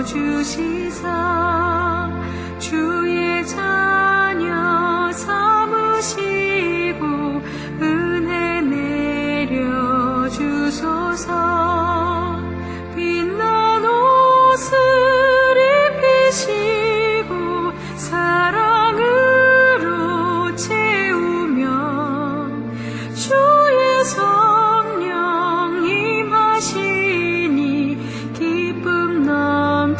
주시사 주의 자녀 삼으시고 은혜 내려 주소서. 빛난 옷을 입히시고 사랑으로 채우며 주의 성령 임하시니 기쁨 넘치옵니다.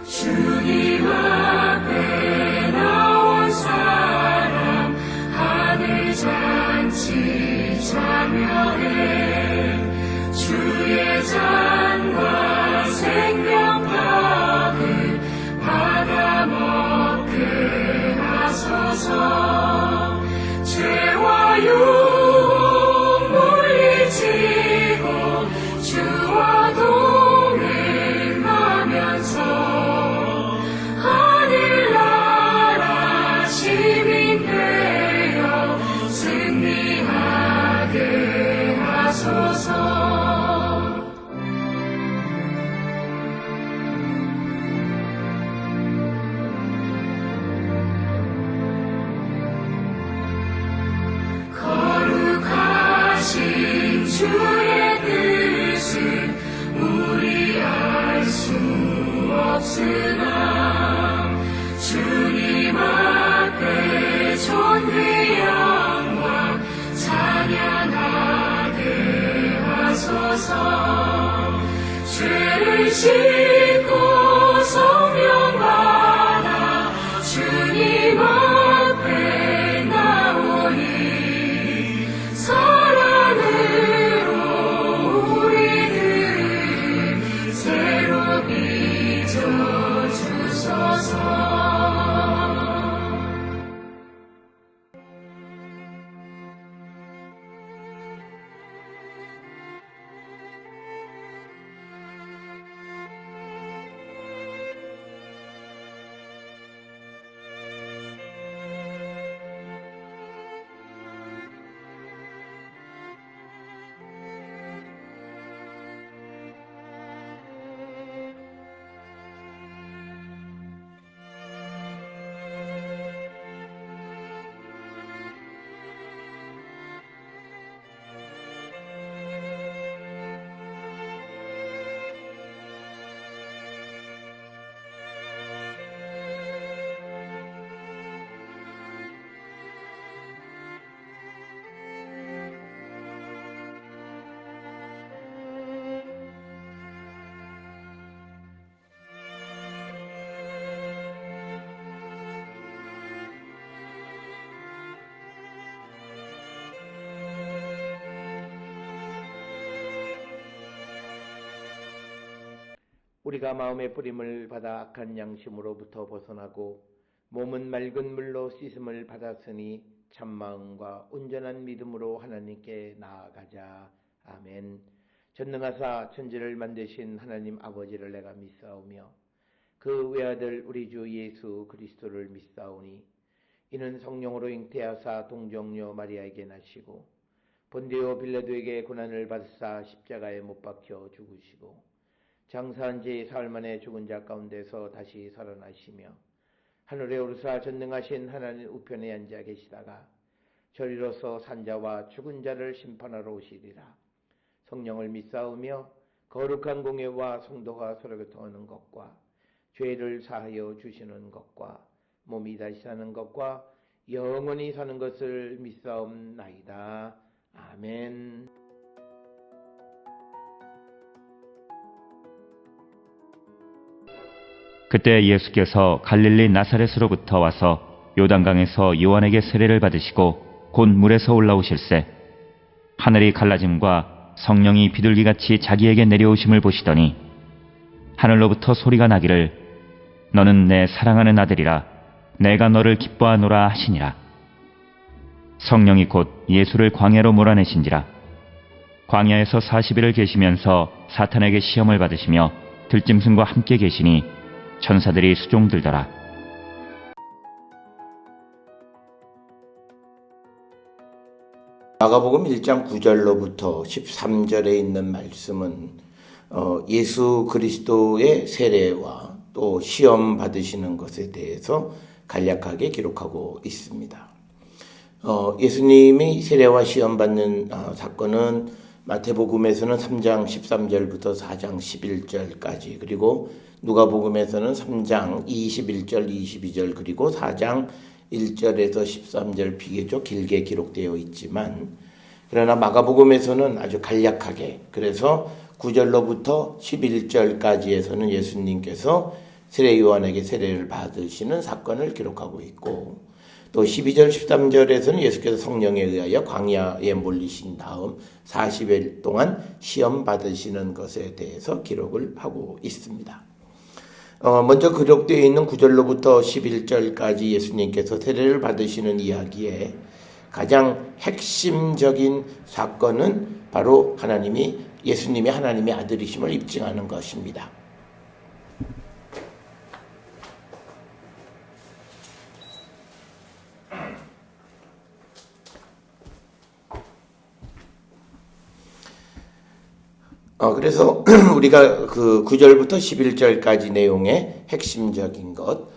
주님 앞에 나온 사람 하늘 잔치 참여해 주의 잔과 생명밥을 받아 먹게 하소서. 죄와 유혹 물리치고 주와 동행하면서 하늘나라 시민 되어 승리하게 하소서. 거룩하신 주의 뜻은 우리 알 수 없으나 주님 앞에 존귀 영광 찬양하게 하소서. 죄를 씻고 성령 받아 주님 앞에 나오니 사랑으로 우리들을 새로 빚어주소서. 우리가 마음의 뿌림을 받아 악한 양심으로부터 벗어나고 몸은 맑은 물로 씻음을 받았으니 참마음과 온전한 믿음으로 하나님께 나아가자. 아멘. 전능하사 천지를 만드신 하나님 아버지를 내가 믿사오며 그 외아들 우리 주 예수 그리스도를 믿사오니 이는 성령으로 잉태하사 동정녀 마리아에게 나시고 본디오 빌라도에게 고난을 받으사 십자가에 못 박혀 죽으시고 장사한 지 사흘 만에 죽은 자 가운데서 다시 살아나시며 하늘에 오르사 전능하신 하나님 우편에 앉아 계시다가 저리로서 산자와 죽은 자를 심판하러 오시리라. 성령을 믿사오며 거룩한 공예와 성도가 서로 교통하는 것과 죄를 사하여 주시는 것과 몸이 다시 사는 것과 영원히 사는 것을 믿사옵나이다. 아멘. 그때 예수께서 갈릴리 나사렛으로부터 와서 요단강에서 요한에게 세례를 받으시고 곧 물에서 올라오실새 하늘이 갈라짐과 성령이 비둘기같이 자기에게 내려오심을 보시더니 하늘로부터 소리가 나기를 너는 내 사랑하는 아들이라 내가 너를 기뻐하노라 하시니라. 성령이 곧 예수를 광야로 몰아내신지라. 광야에서 40일을 계시면서 사탄에게 시험을 받으시며 들짐승과 함께 계시니 천사들이 수종들더라. 마가복음 1장 9절로부터 13절에 있는 말씀은 예수 그리스도의 세례와 또 시험 받으시는 것에 대해서 간략하게 기록하고 있습니다. 예수님이 세례와 시험 받는 사건은 마태복음에서는 3장 13절부터 4장 11절까지, 그리고 누가복음에서는 3장 21절, 22절, 그리고 4장 1절에서 13절 비교적 길게 기록되어 있지만, 그러나 마가복음에서는 아주 간략하게, 그래서 9절로부터 11절까지에서는 예수님께서 세례 요한에게 세례를 받으시는 사건을 기록하고 있고, 또 12절, 13절에서는 예수께서 성령에 의하여 광야에 몰리신 다음 40일 동안 시험 받으시는 것에 대해서 기록을 하고 있습니다. 먼저 기록되어 있는 9절로부터 11절까지 예수님께서 세례를 받으시는 이야기에 가장 핵심적인 사건은 바로 예수님이 하나님의 아들이심을 입증하는 것입니다. 그래서 우리가 그 9절부터 11절까지 내용의 핵심적인 것,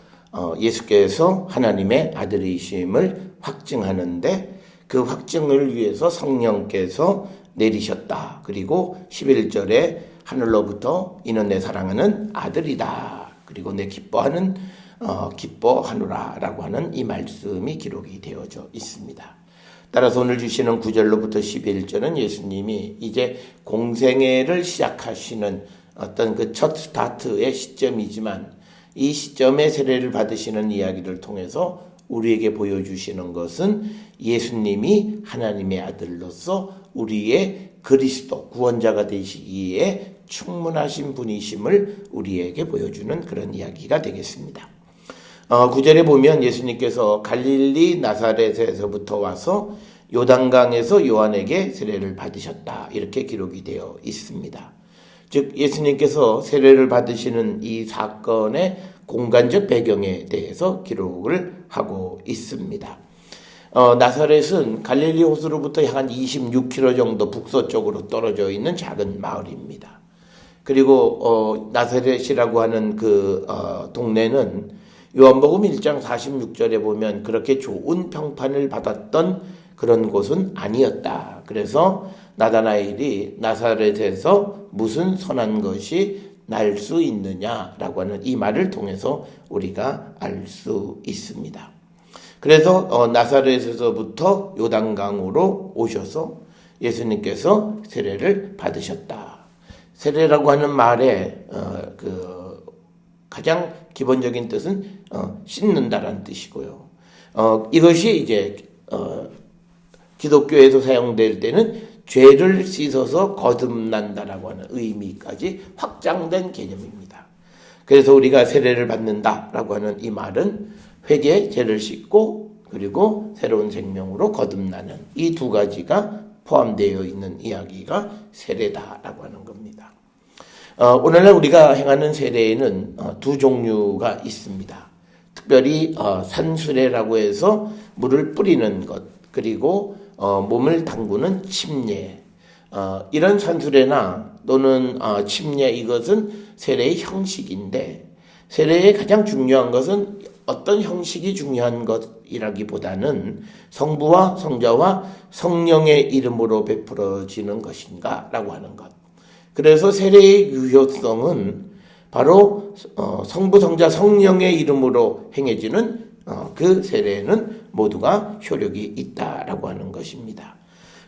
예수께서 하나님의 아들이심을 확증하는데 그 확증을 위해서 성령께서 내리셨다. 그리고 11절에 하늘로부터 이는 내 사랑하는 아들이다. 그리고 내 기뻐하노라 라고 하는 이 말씀이 기록이 되어져 있습니다. 따라서 오늘 주시는 9절로부터 11절은 예수님이 이제 공생애를 시작하시는 어떤 그 첫 스타트의 시점이지만, 이 시점에 세례를 받으시는 이야기를 통해서 우리에게 보여주시는 것은 예수님이 하나님의 아들로서 우리의 그리스도 구원자가 되시기에 충분하신 분이심을 우리에게 보여주는 그런 이야기가 되겠습니다. 9절에 보면 예수님께서 갈릴리 나사렛에서부터 와서 요단강에서 요한에게 세례를 받으셨다, 이렇게 기록이 되어 있습니다. 즉 예수님께서 세례를 받으시는 이 사건의 공간적 배경에 대해서 기록을 하고 있습니다. 나사렛은 갈릴리 호수로부터 약 한 26km 정도 북서쪽으로 떨어져 있는 작은 마을입니다. 그리고 나사렛이라고 하는 그 동네는 요한복음 1장 46절에 보면 그렇게 좋은 평판을 받았던 그런 곳은 아니었다. 그래서 나다나엘이 나사렛에서 무슨 선한 것이 날 수 있느냐라고 하는 이 말을 통해서 우리가 알 수 있습니다. 그래서 나사렛에서부터 요단강으로 오셔서 예수님께서 세례를 받으셨다. 세례라고 하는 말의 가장 기본적인 뜻은 씻는다라는 뜻이고요. 이것이 이제 기독교에서 사용될 때는 죄를 씻어서 거듭난다라고 하는 의미까지 확장된 개념입니다. 그래서 우리가 세례를 받는다라고 하는 이 말은 회개, 죄를 씻고 그리고 새로운 생명으로 거듭나는 이 두 가지가 포함되어 있는 이야기가 세례다라고 하는 겁니다. 오늘날 우리가 행하는 세례에는 두 종류가 있습니다. 특별히 산수례라고 해서 물을 뿌리는 것, 그리고 몸을 담그는 침례, 이런 산수례나 또는 침례, 이것은 세례의 형식인데, 세례의 가장 중요한 것은 어떤 형식이 중요한 것이라기보다는 성부와 성자와 성령의 이름으로 베풀어지는 것인가 라고 하는 것. 그래서 세례의 유효성은 바로 성부, 성자, 성령의 이름으로 행해지는 그 세례는 모두가 효력이 있다라고 하는 것입니다.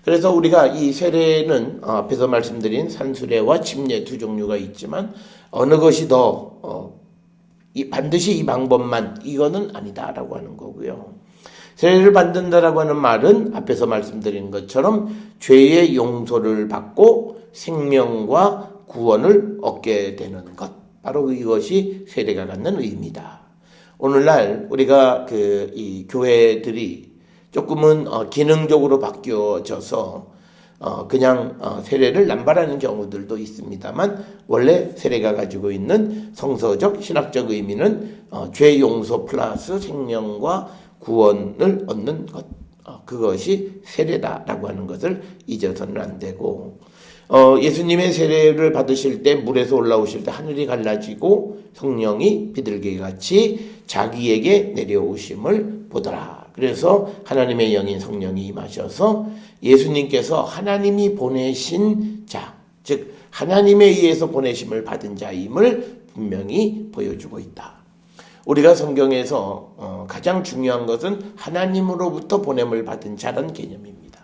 그래서 우리가 이 세례는 앞에서 말씀드린 산수례와 침례 두 종류가 있지만 어느 것이 더 반드시 이 방법만 이거는 아니다라고 하는 거고요. 세례를 받는다라고 하는 말은 앞에서 말씀드린 것처럼 죄의 용서를 받고 생명과 구원을 얻게 되는 것, 바로 이것이 세례가 갖는 의미다. 오늘날 우리가 이 교회들이 조금은 기능적으로 바뀌어져서 그냥 세례를 남발하는 경우들도 있습니다만, 원래 세례가 가지고 있는 성서적 신학적 의미는 죄 용서 플러스 생명과 구원을 얻는 것, 그것이 세례다라고 하는 것을 잊어서는 안 되고, 예수님의 세례를 받으실 때 물에서 올라오실 때 하늘이 갈라지고 성령이 비둘기같이 자기에게 내려오심을 보더라. 그래서 하나님의 영인 성령이 임하셔서 예수님께서 하나님이 보내신 자, 즉 하나님에 의해서 보내심을 받은 자임을 분명히 보여주고 있다. 우리가 성경에서 가장 중요한 것은 하나님으로부터 보냄을 받은 자라는 개념입니다.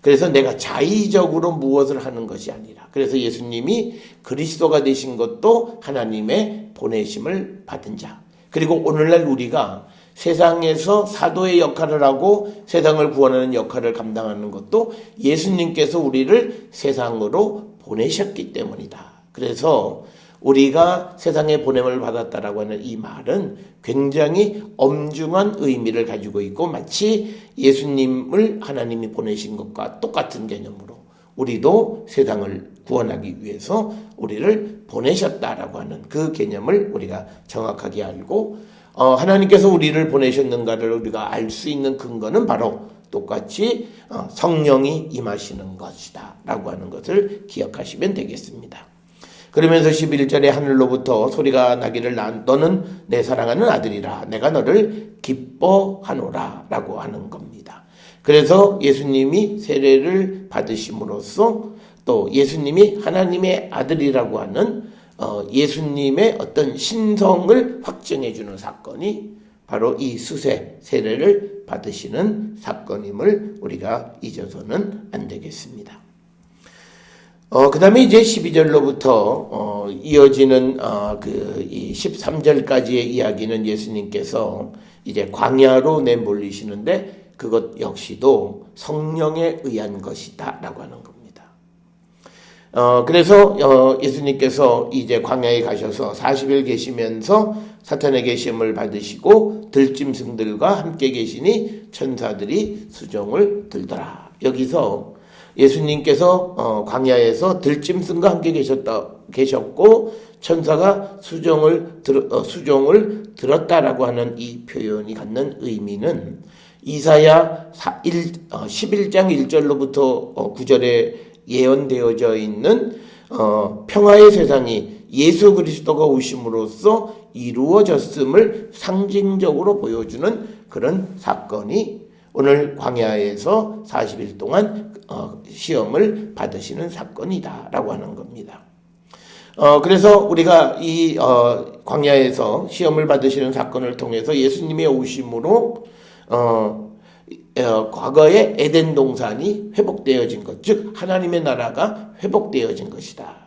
그래서 내가 자의적으로 무엇을 하는 것이 아니라, 그래서 예수님이 그리스도가 되신 것도 하나님의 보내심을 받은 자. 그리고 오늘날 우리가 세상에서 사도의 역할을 하고 세상을 구원하는 역할을 감당하는 것도 예수님께서 우리를 세상으로 보내셨기 때문이다. 그래서 우리가 세상에 보냄을 받았다라고 하는 이 말은 굉장히 엄중한 의미를 가지고 있고, 마치 예수님을 하나님이 보내신 것과 똑같은 개념으로 우리도 세상을 구원하기 위해서 우리를 보내셨다라고 하는 그 개념을 우리가 정확하게 알고, 하나님께서 우리를 보내셨는가를 우리가 알 수 있는 근거는 바로 똑같이 성령이 임하시는 것이다 라고 하는 것을 기억하시면 되겠습니다. 그러면서 11절에 하늘로부터 소리가 나기를 너는 내 사랑하는 아들이라 내가 너를 기뻐하노라 라고 하는 겁니다. 그래서 예수님이 세례를 받으심으로써 또 예수님이 하나님의 아들이라고 하는 예수님의 어떤 신성을 확증해 주는 사건이 바로 이 수세 세례를 받으시는 사건임을 우리가 잊어서는 안 되겠습니다. 그 다음에 이제 12절로부터 이어지는 이 13절까지의 이야기는 예수님께서 이제 광야로 내몰리시는데 그것 역시도 성령에 의한 것이다 라고 하는 겁니다. 그래서 예수님께서 이제 광야에 가셔서 40일 계시면서 사탄에게 시험을 받으시고 들짐승들과 함께 계시니 천사들이 수종을 들더라. 여기서 예수님께서 광야에서 들짐승과 함께 계셨고 천사가 수종을 들었다라고 하는 이 표현이 갖는 의미는 이사야 11장 1절로부터 9절에 예언되어져 있는 평화의 세상이 예수 그리스도가 오심으로써 이루어졌음을 상징적으로 보여주는 그런 사건이 오늘 광야에서 40일 동안 시험을 받으시는 사건이다라고 하는 겁니다. 그래서 우리가 이 광야에서 시험을 받으시는 사건을 통해서 예수님의 오심으로 과거의 에덴 동산이 회복되어진 것, 즉 하나님의 나라가 회복되어진 것이다.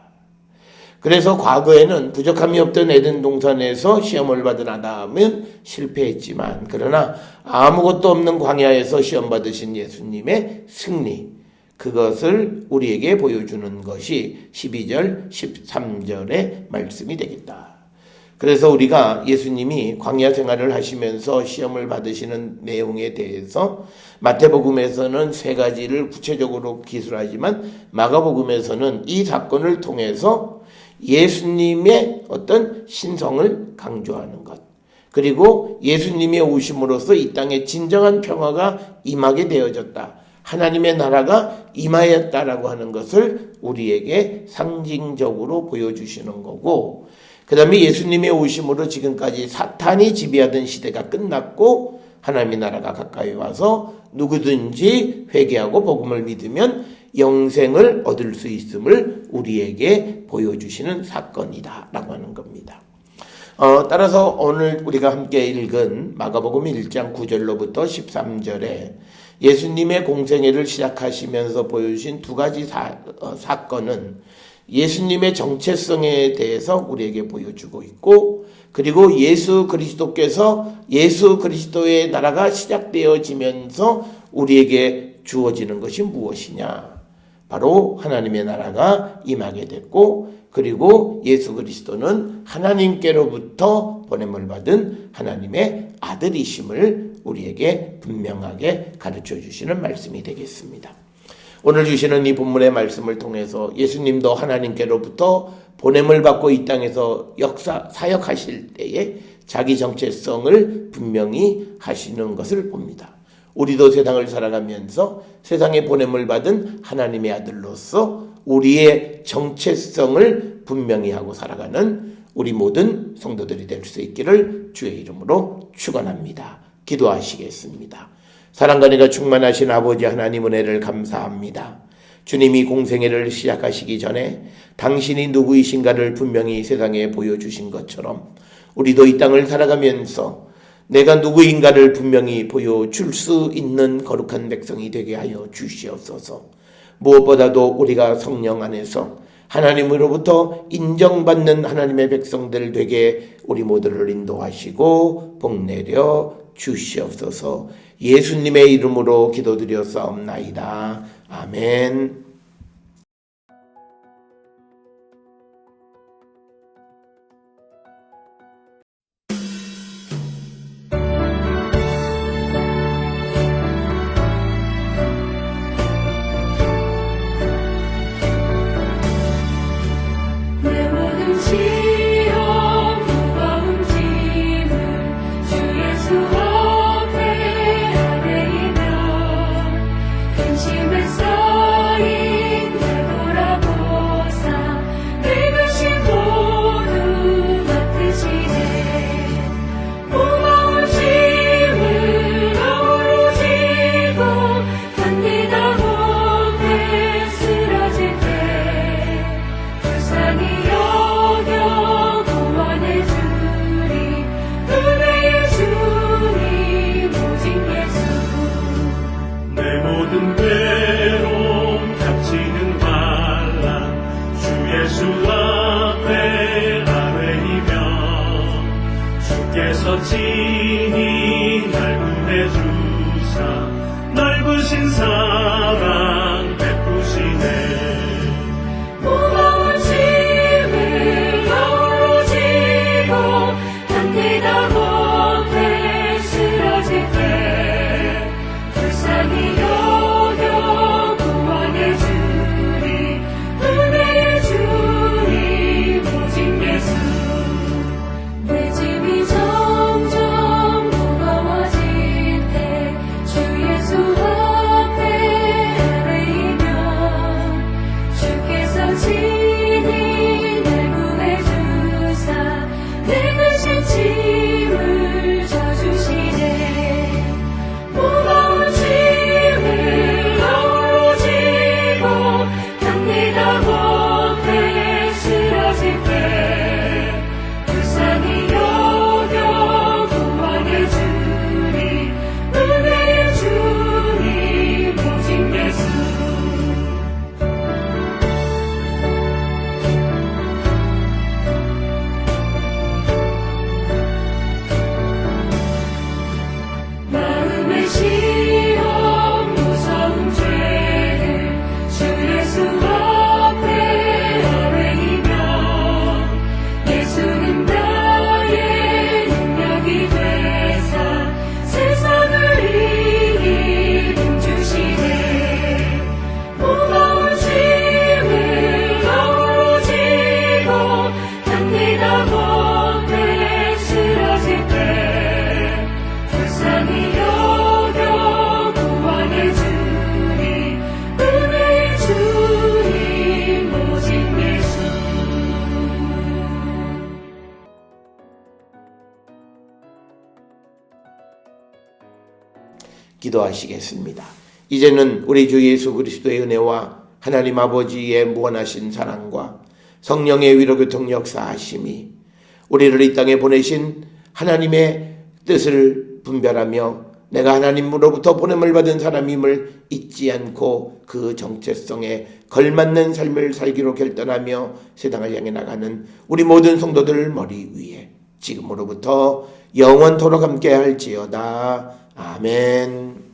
그래서 과거에는 부족함이 없던 에덴 동산에서 시험을 받은 아담은 실패했지만, 그러나 아무것도 없는 광야에서 시험 받으신 예수님의 승리, 그것을 우리에게 보여주는 것이 12절, 13절의 말씀이 되겠다. 그래서 우리가 예수님이 광야 생활을 하시면서 시험을 받으시는 내용에 대해서 마태복음에서는 3가지를 구체적으로 기술하지만 마가복음에서는 이 사건을 통해서 예수님의 어떤 신성을 강조하는 것, 그리고 예수님의 오심으로써 이 땅에 진정한 평화가 임하게 되어졌다, 하나님의 나라가 임하였다라고 하는 것을 우리에게 상징적으로 보여주시는 거고, 그 다음에 예수님의 오심으로 지금까지 사탄이 지배하던 시대가 끝났고 하나님의 나라가 가까이 와서 누구든지 회개하고 복음을 믿으면 영생을 얻을 수 있음을 우리에게 보여주시는 사건이다 라고 하는 겁니다. 따라서 오늘 우리가 함께 읽은 마가복음 1장 9절로부터 13절에 예수님의 공생애를 시작하시면서 보여주신 2가지 사건은 예수님의 정체성에 대해서 우리에게 보여주고 있고, 그리고 예수 그리스도께서 예수 그리스도의 나라가 시작되어지면서 우리에게 주어지는 것이 무엇이냐, 바로 하나님의 나라가 임하게 됐고, 그리고 예수 그리스도는 하나님께로부터 보냄을 받은 하나님의 아들이심을 우리에게 분명하게 가르쳐 주시는 말씀이 되겠습니다. 오늘 주시는 이 본문의 말씀을 통해서 예수님도 하나님께로부터 보냄을 받고 이 땅에서 사역하실 때에 자기 정체성을 분명히 하시는 것을 봅니다. 우리도 세상을 살아가면서 세상에 보냄을 받은 하나님의 아들로서 우리의 정체성을 분명히 하고 살아가는 우리 모든 성도들이 될 수 있기를 주의 이름으로 축원합니다. 기도하시겠습니다. 사랑과 은혜가 충만하신 아버지 하나님 은혜를 감사합니다. 주님이 공생애를 시작하시기 전에 당신이 누구이신가를 분명히 세상에 보여주신 것처럼 우리도 이 땅을 살아가면서 내가 누구인가를 분명히 보여줄 수 있는 거룩한 백성이 되게 하여 주시옵소서. 무엇보다도 우리가 성령 안에서 하나님으로부터 인정받는 하나님의 백성들 되게 우리 모두를 인도하시고 복내려 주시옵소서. 예수님의 이름으로 기도드렸사옵나이다. 아멘. 내 모든 시험 무거운 짐을 주 예수 앞에 아뢰이며 근심에 쌓인 내 돌아보사 내 근심 모두 맡으시네. 무거운 짐을 나홀로 지고 견디다 못해 쓰러질 때 불쌍히 여겨 구원해 주리 은혜의 주님 오직 예수. 내 모든 괴로움 닥치는 환란 주 예수 앞에 아뢰이며 주께서 친히 날 구해 주사 넓으신 사랑 베푸시네. 무거운 짐을 나홀로 지고 견디다 못해 쓰러질 때 불쌍히 여겨 구원해 주리 은혜의 주님 오직 예수. 내 짐이 점점 무거워질 때 주 예수 앞에 아뢰이며 주께서 친히 날 구해 주사 내 근심 짐을 져주시네. 무거운 짐을 나홀로 지고 견디다 못해 쓰러질 때 불쌍히 여겨 구원해 주리 은혜의 주님 오직 예수. 마음의 시험 무서운 죄를 주 예수 앞에 아뢰이며 예수는 나의 능력이 되사 세상을 이기 힘주시네. 무거운 짐을 나홀로 지고 견디다 못해 쓰러질 때 불쌍히 여겨 구원해 주리 은혜의 주님 오직 예수. 기도하시겠습니다. 이제는 우리 주 예수 그리스도의 은혜와 하나님 아버지의 무한하신 사랑과 성령의 위로교통 역사하심이 우리를 이 땅에 보내신 하나님의 뜻을 분별하며 내가 하나님으로부터 보냄을 받은 사람임을 잊지 않고 그 정체성에 걸맞는 삶을 살기로 결단하며 세상을 향해 나가는 우리 모든 성도들 머리 위에 지금으로부터 영원토록 함께 할지어다. 아멘.